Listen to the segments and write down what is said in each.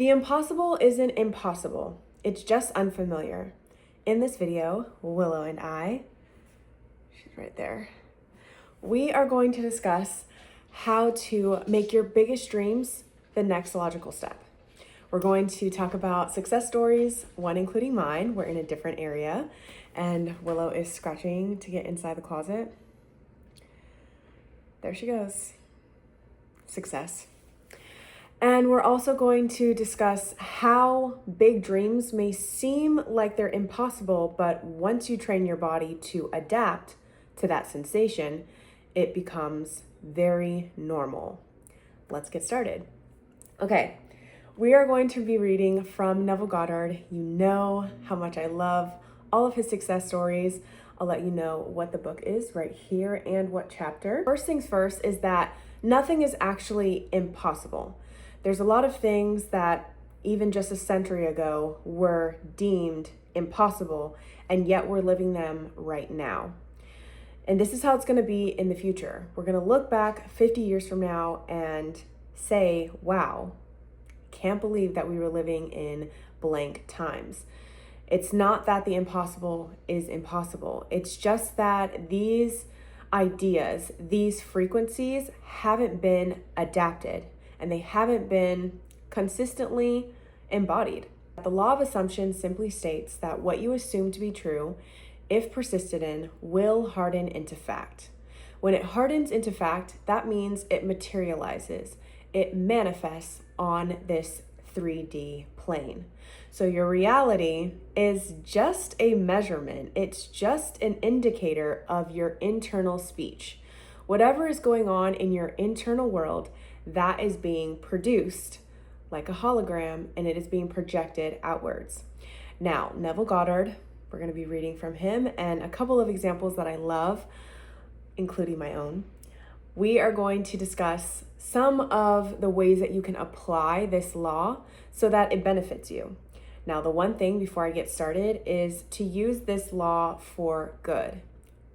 The impossible isn't impossible, it's just unfamiliar. In this video, Willow and I, she's right there, we are going to discuss how to make your biggest dreams the next logical step. We're going to talk about success stories, one including mine. We're in a different area, and Willow is scratching to get inside the closet. There she goes. Success. And we're also going to discuss how big dreams may seem like they're impossible, but once you train your body to adapt to that sensation, it becomes very normal. Let's get started. Okay, we are going to be reading from Neville Goddard. You know how much I love all of his success stories. I'll let you know what the book is right here and what chapter. First things first is that nothing is actually impossible. There's a lot of things that even just a century ago were deemed impossible, and yet we're living them right now. And this is how it's going to be in the future. We're going to look back 50 years from now and say, wow, can't believe that we were living in blank times. It's not that the impossible is impossible. It's just that these ideas, these frequencies haven't been adapted and they haven't been consistently embodied. The law of assumption simply states that what you assume to be true, if persisted in, will harden into fact. When it hardens into fact, that means it materializes. It manifests on this 3D plane. So your reality is just a measurement. It's just an indicator of your internal speech. Whatever is going on in your internal world, that is being produced like a hologram, and it is being projected outwards. Now, Neville Goddard, we're going to be reading from him and a couple of examples that I love, including my own. We are going to discuss some of the ways that you can apply this law so that it benefits you. Now, the one thing before I get started is to use this law for good.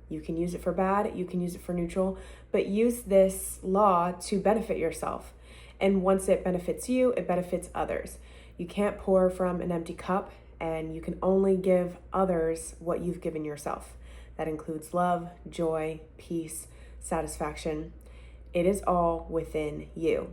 You can use it for bad, you can use it for neutral, but use this law to benefit yourself. And once it benefits you, it benefits others. You can't pour from an empty cup, and you can only give others what you've given yourself. That includes love, joy, peace, satisfaction. It is all within you.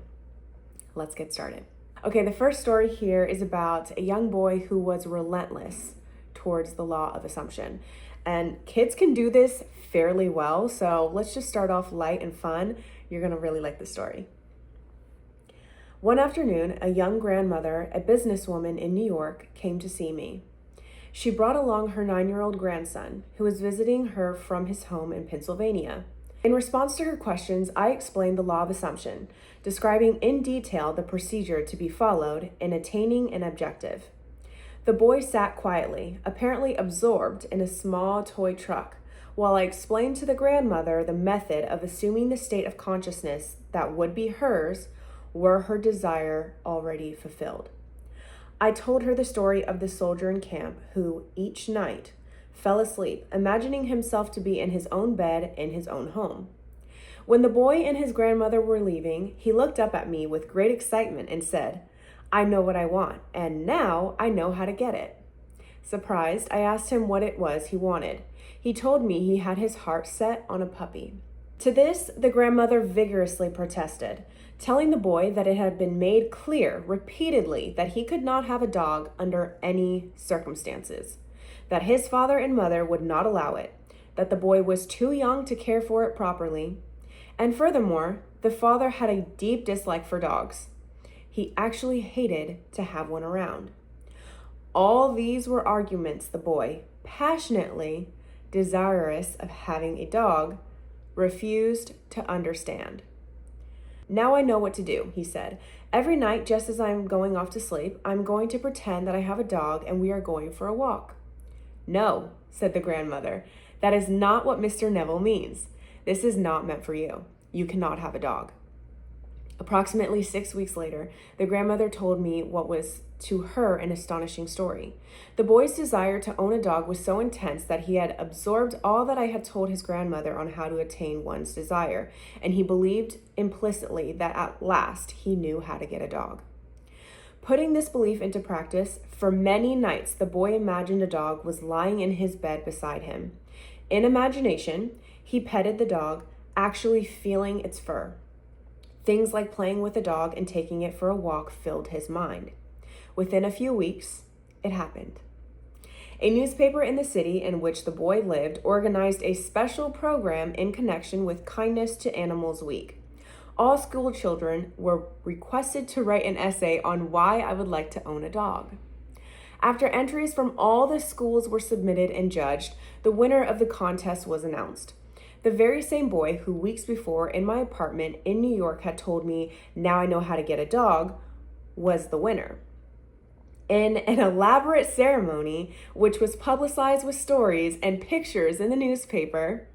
Let's get started. Okay, the first story here is about a young boy who was relentless towards the law of assumption. And kids can do this fairly well, so let's just start off light and fun. You're gonna really like the story. One afternoon, a young grandmother, a businesswoman in New York, came to see me. She brought along her 9-year-old grandson, who was visiting her from his home in Pennsylvania. In response to her questions, I explained the law of assumption, describing in detail the procedure to be followed in attaining an objective. The boy sat quietly, apparently absorbed in a small toy truck, while I explained to the grandmother the method of assuming the state of consciousness that would be hers were her desire already fulfilled. I told her the story of the soldier in camp who, each night, fell asleep, imagining himself to be in his own bed in his own home. When the boy and his grandmother were leaving, he looked up at me with great excitement and said, "I know what I want, and now I know how to get it." Surprised, I asked him what it was he wanted. He told me he had his heart set on a puppy. To this, the grandmother vigorously protested, telling the boy that it had been made clear repeatedly that he could not have a dog under any circumstances, that his father and mother would not allow it, that the boy was too young to care for it properly, and furthermore, the father had a deep dislike for dogs. He actually hated to have one around. All these were arguments the boy, passionately desirous of having a dog, refused to understand. "Now I know what to do," he said. "Every night, just as I'm going off to sleep, I'm going to pretend that I have a dog and we are going for a walk." "No," said the grandmother, "that is not what Mr. Neville means. This is not meant for you. You cannot have a dog." Approximately 6 weeks later, the grandmother told me what was to her an astonishing story. The boy's desire to own a dog was so intense that he had absorbed all that I had told his grandmother on how to attain one's desire, and he believed implicitly that at last he knew how to get a dog. Putting this belief into practice, for many nights, the boy imagined a dog was lying in his bed beside him. In imagination, he petted the dog, actually feeling its fur. Things like playing with the dog and taking it for a walk filled his mind. Within a few weeks, it happened. A newspaper in the city in which the boy lived organized a special program in connection with Kindness to Animals Week. All school children were requested to write an essay on why I would like to own a dog. After entries from all the schools were submitted and judged, the winner of the contest was announced. The very same boy who weeks before in my apartment in New York had told me, "Now I know how to get a dog," was the winner. In an elaborate ceremony, which was publicized with stories and pictures in the newspaper,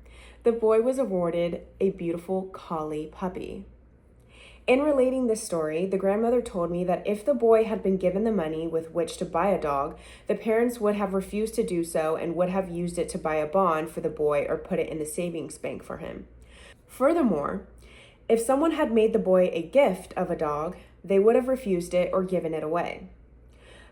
the boy was awarded a beautiful collie puppy. In relating this story, the grandmother told me that if the boy had been given the money with which to buy a dog, the parents would have refused to do so and would have used it to buy a bond for the boy or put it in the savings bank for him. Furthermore, if someone had made the boy a gift of a dog, they would have refused it or given it away.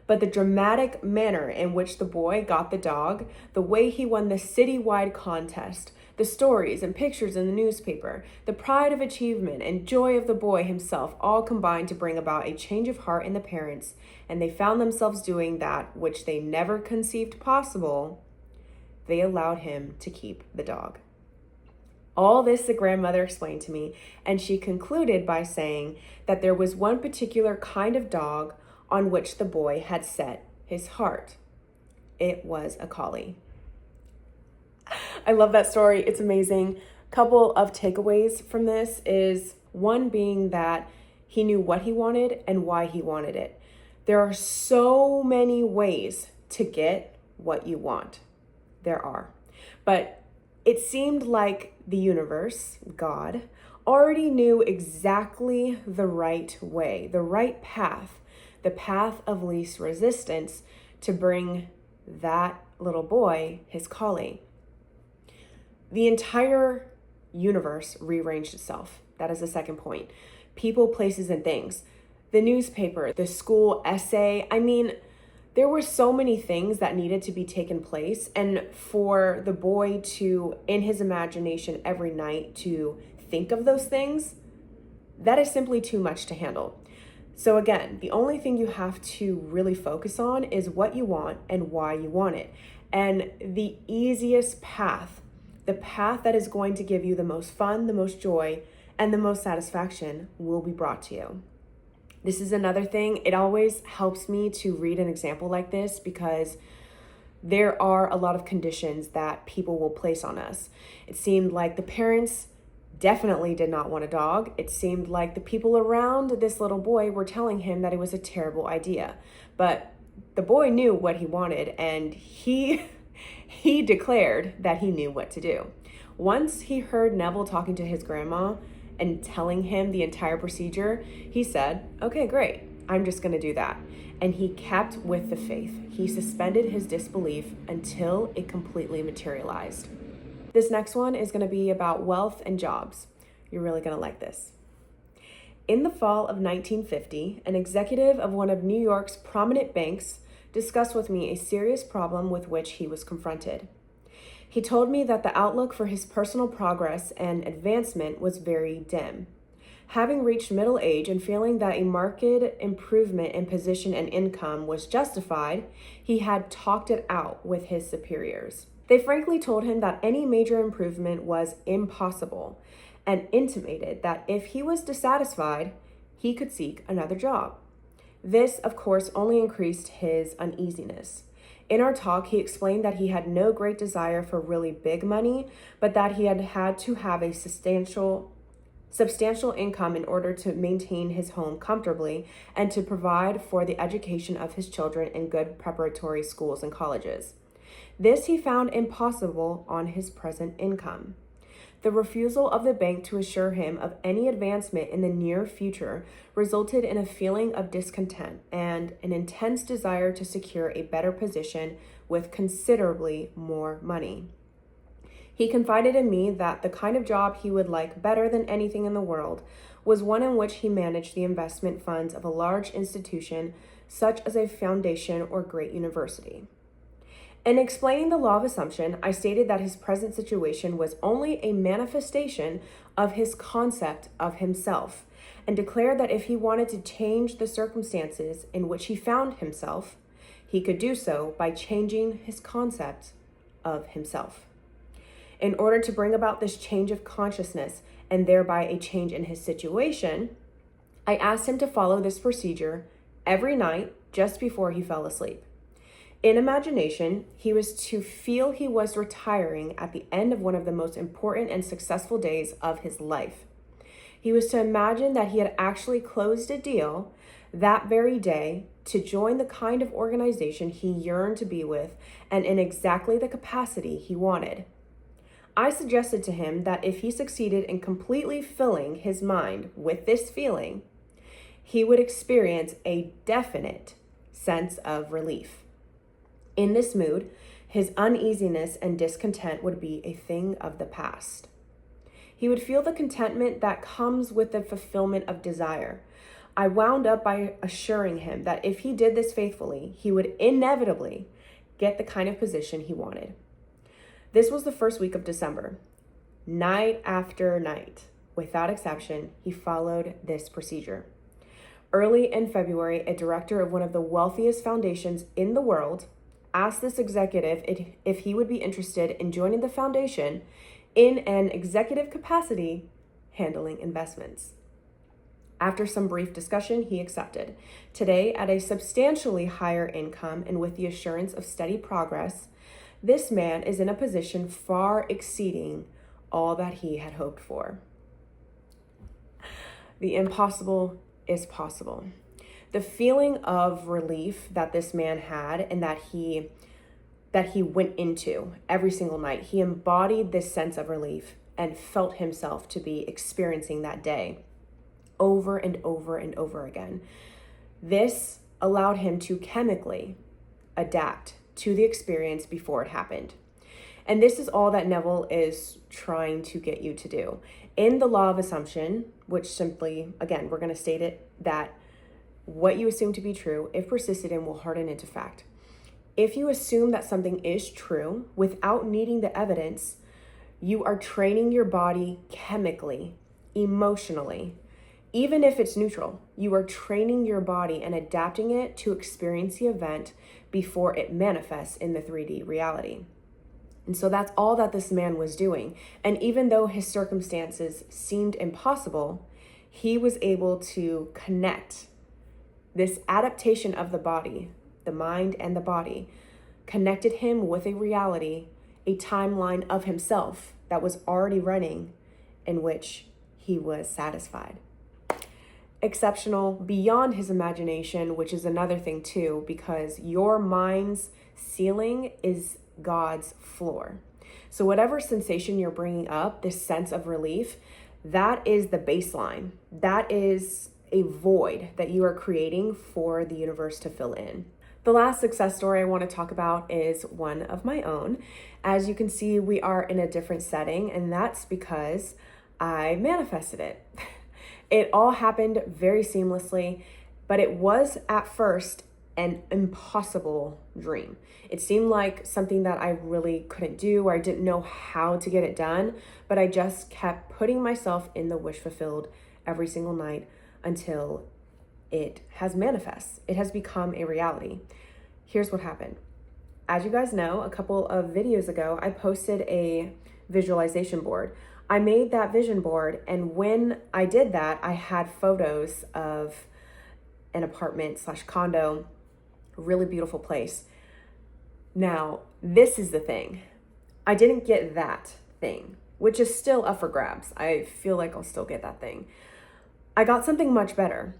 But the dramatic manner in which the boy got the dog, the way he won the citywide contest, the stories and pictures in the newspaper, the pride of achievement and joy of the boy himself all combined to bring about a change of heart in the parents, and they found themselves doing that which they never conceived possible. They allowed him to keep the dog. All this the grandmother explained to me, and she concluded by saying that there was one particular kind of dog on which the boy had set his heart. It was a collie. I love that story. It's amazing. Couple of takeaways from this is one being that he knew what he wanted and why he wanted it. There are so many ways to get what you want. There are. But it seemed like the universe, God, already knew exactly the right way, the right path, the path of least resistance to bring that little boy his collie. The entire universe rearranged itself. That is the second point. People, places, and things. The newspaper, the school essay. I mean, there were so many things that needed to be taken place. And for the boy to, in his imagination every night, to think of those things, that is simply too much to handle. So again, the only thing you have to really focus on is what you want and why you want it. And the easiest path, the path that is going to give you the most fun, the most joy, and the most satisfaction will be brought to you. This is another thing. It always helps me to read an example like this because there are a lot of conditions that people will place on us. It seemed like the parents definitely did not want a dog. It seemed like the people around this little boy were telling him that it was a terrible idea. But the boy knew what he wanted, and he declared that he knew what to do. Once he heard Neville talking to his grandma and telling him the entire procedure, he said, "Okay, great, I'm just going to do that." And he kept with the faith. He suspended his disbelief until it completely materialized. This next one is going to be about wealth and jobs. You're really going to like this. In the fall of 1950, an executive of one of New York's prominent banks discussed with me a serious problem with which he was confronted. He told me that the outlook for his personal progress and advancement was very dim. Having reached middle age and feeling that a marked improvement in position and income was justified, he had talked it out with his superiors. They frankly told him that any major improvement was impossible and intimated that if he was dissatisfied, he could seek another job. This, of course, only increased his uneasiness. In our talk, he explained that he had no great desire for really big money, but that he had to have a substantial income in order to maintain his home comfortably and to provide for the education of his children in good preparatory schools and colleges. This he found impossible on his present income. The refusal of the bank to assure him of any advancement in the near future resulted in a feeling of discontent and an intense desire to secure a better position with considerably more money. He confided in me that the kind of job he would like better than anything in the world was one in which he managed the investment funds of a large institution such as a foundation or great university. In explaining the law of assumption, I stated that his present situation was only a manifestation of his concept of himself, and declared that if he wanted to change the circumstances in which he found himself, he could do so by changing his concept of himself. In order to bring about this change of consciousness and thereby a change in his situation, I asked him to follow this procedure every night just before he fell asleep. In imagination, he was to feel he was retiring at the end of one of the most important and successful days of his life. He was to imagine that he had actually closed a deal that very day to join the kind of organization he yearned to be with and in exactly the capacity he wanted. I suggested to him that if he succeeded in completely filling his mind with this feeling, he would experience a definite sense of relief. In this mood, his uneasiness and discontent would be a thing of the past. He would feel the contentment that comes with the fulfillment of desire. I wound up by assuring him that if he did this faithfully, he would inevitably get the kind of position he wanted. This was the first week of December. Night after night, without exception, he followed this procedure. Early in February, a director of one of the wealthiest foundations in the world asked this executive if he would be interested in joining the foundation in an executive capacity handling investments. After some brief discussion, he accepted. Today, at a substantially higher income and with the assurance of steady progress, this man is in a position far exceeding all that he had hoped for. The impossible is possible. The feeling of relief that this man had and that he went into every single night, he embodied this sense of relief and felt himself to be experiencing that day over and over and over again. This allowed him to chemically adapt to the experience before it happened. And this is all that Neville is trying to get you to do. In the law of assumption, which simply, again, we're going to state it, that what you assume to be true, if persisted in, will harden into fact. If you assume that something is true without needing the evidence, you are training your body chemically, emotionally. Even if it's neutral, you are training your body and adapting it to experience the event before it manifests in the 3D reality. And so that's all that this man was doing. And even though his circumstances seemed impossible, he was able to connect this adaptation of the body, the mind and the body, connected him with a reality, a timeline of himself that was already running in which he was satisfied. Exceptional beyond his imagination, which is another thing too, because your mind's ceiling is God's floor. So whatever sensation you're bringing up, this sense of relief, that is the baseline. That is a void that you are creating for the universe to fill in. The last success story I want to talk about is one of my own. As you can see, we are in a different setting, and that's because I manifested it. It all happened very seamlessly, but it was at first an impossible dream. It seemed like something that I really couldn't do, or I didn't know how to get it done, but I just kept putting myself in the wish fulfilled every single night until it has manifest. It has become a reality. Here's what happened. As you guys know, a couple of videos ago, I posted a visualization board. I made that vision board, and when I did that, I had photos of an apartment / condo, a really beautiful place. Now, this is the thing. I didn't get that thing, which is still up for grabs. I feel like I'll still get that thing. I got something much better.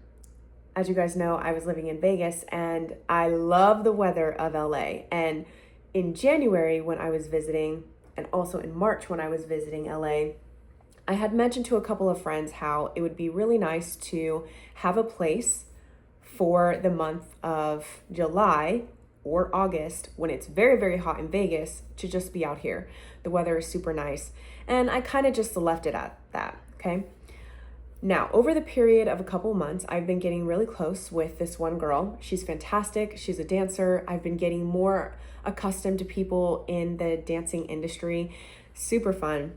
As you guys know, I was living in Vegas, and I love the weather of LA. And in January when I was visiting, and also in March when I was visiting LA, I had mentioned to a couple of friends how it would be really nice to have a place for the month of July or August when it's very, very hot in Vegas to just be out here. The weather is super nice. And I kind of just left it at that, okay? Now, over the period of a couple months, I've been getting really close with this one girl. She's fantastic. She's a dancer. I've been getting more accustomed to people in the dancing industry. Super fun.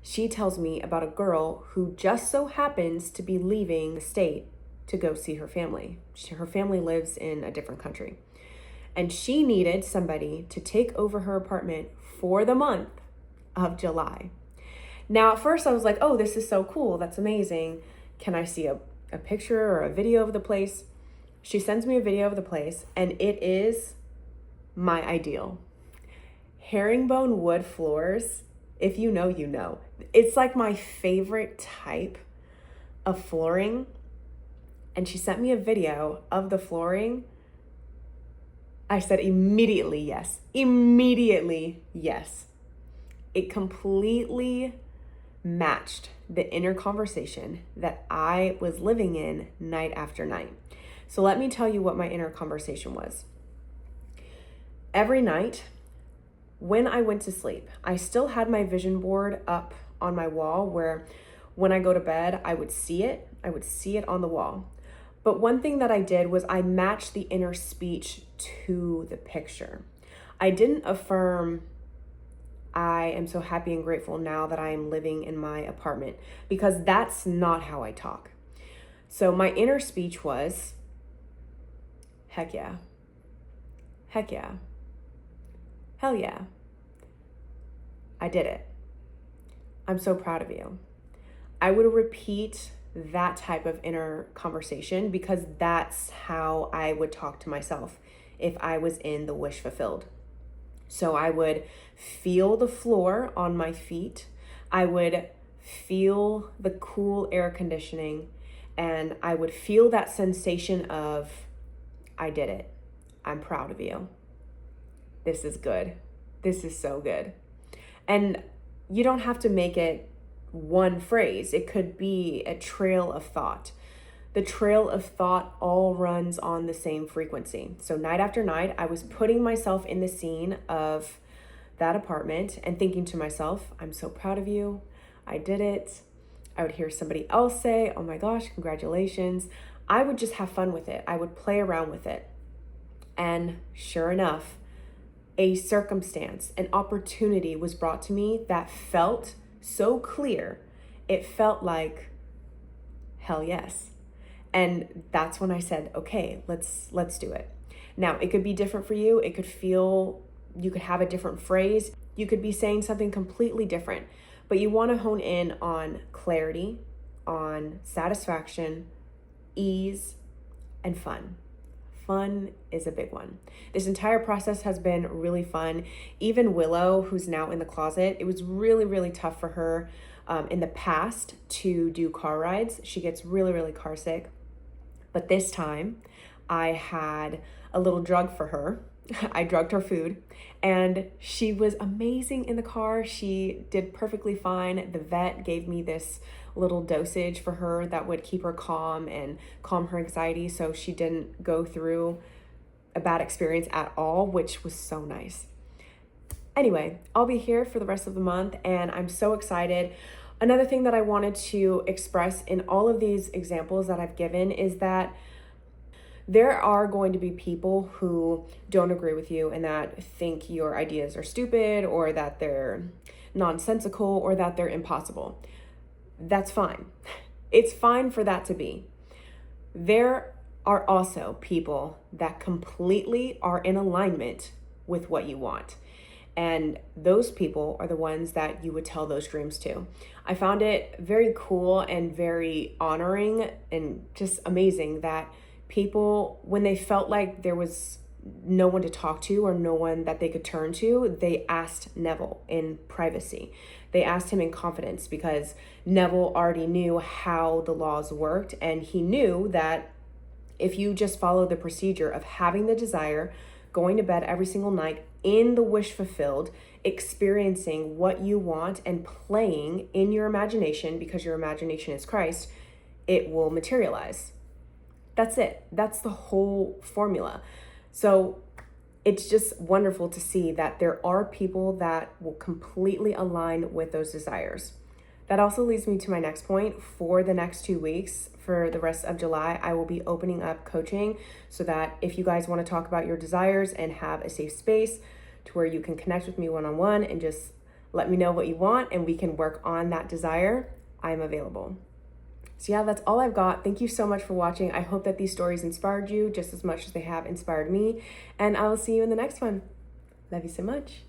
She tells me about a girl who just so happens to be leaving the state to go see her family. Her family lives in a different country. And she needed somebody to take over her apartment for the month of July. Now, at first I was like, oh, this is so cool. That's amazing. Can I see a picture or a video of the place? She sends me a video of the place, and it is my ideal. Herringbone wood floors, if you know, you know. It's like my favorite type of flooring. And she sent me a video of the flooring. I said immediately yes. Immediately yes. It completely matched the inner conversation that I was living in night after night. So let me tell you what my inner conversation was. Every night when I went to sleep, I still had my vision board up on my wall where when I go to bed, I would see it. I would see it on the wall. But one thing that I did was I matched the inner speech to the picture. I didn't affirm, I am so happy and grateful now that I am living in my apartment, because that's not how I talk. So my inner speech was, heck yeah, heck yeah, hell yeah, I did it. I'm so proud of you. I would repeat that type of inner conversation because that's how I would talk to myself if I was in the wish fulfilled. So I would feel the floor on my feet. I would feel the cool air conditioning, and I would feel that sensation of, I did it. I'm proud of you. This is good. This is so good. And you don't have to make it one phrase. It could be a trail of thought. The trail of thought all runs on the same frequency. So night after night, I was putting myself in the scene of that apartment and thinking to myself, I'm so proud of you. I did it. I would hear somebody else say, oh my gosh, congratulations. I would just have fun with it. I would play around with it. And sure enough, a circumstance, an opportunity was brought to me that felt so clear. It felt like, hell yes. And that's when I said, okay, let's do it. Now, it could be different for you. It could feel, you could have a different phrase. You could be saying something completely different, but you want to hone in on clarity, on satisfaction, ease, and fun. Fun is a big one. This entire process has been really fun. Even Willow, who's now in the closet, it was really, really tough for her in the past to do car rides. She gets really, really car sick. But this time I had a little drug for her. I drugged her food, and she was amazing in the car. She did perfectly fine. The vet gave me this little dosage for her that would keep her calm and calm her anxiety, so she didn't go through a bad experience at all, which was so nice. Anyway, I'll be here for the rest of the month, and I'm so excited. Another thing that I wanted to express in all of these examples that I've given is that there are going to be people who don't agree with you and that think your ideas are stupid or that they're nonsensical or that they're impossible. That's fine. It's fine for that to be. There are also people that completely are in alignment with what you want. And those people are the ones that you would tell those dreams to. I found it very cool and very honoring and just amazing that people, when they felt like there was no one to talk to or no one that they could turn to, they asked Neville in privacy. They asked him in confidence because Neville already knew how the laws worked, and he knew that if you just follow the procedure of having the desire, going to bed every single night in the wish fulfilled, experiencing what you want and playing in your imagination, because your imagination is Christ, it will materialize. That's it. That's the whole formula. So it's just wonderful to see that there are people that will completely align with those desires. That also leads me to my next point. For the next 2 weeks, for the rest of July, I will be opening up coaching so that if you guys want to talk about your desires and have a safe space to where you can connect with me one-on-one and just let me know what you want and we can work on that desire, I'm available. So yeah, that's all I've got. Thank you so much for watching. I hope that these stories inspired you just as much as they have inspired me, and I will see you in the next one. Love you so much.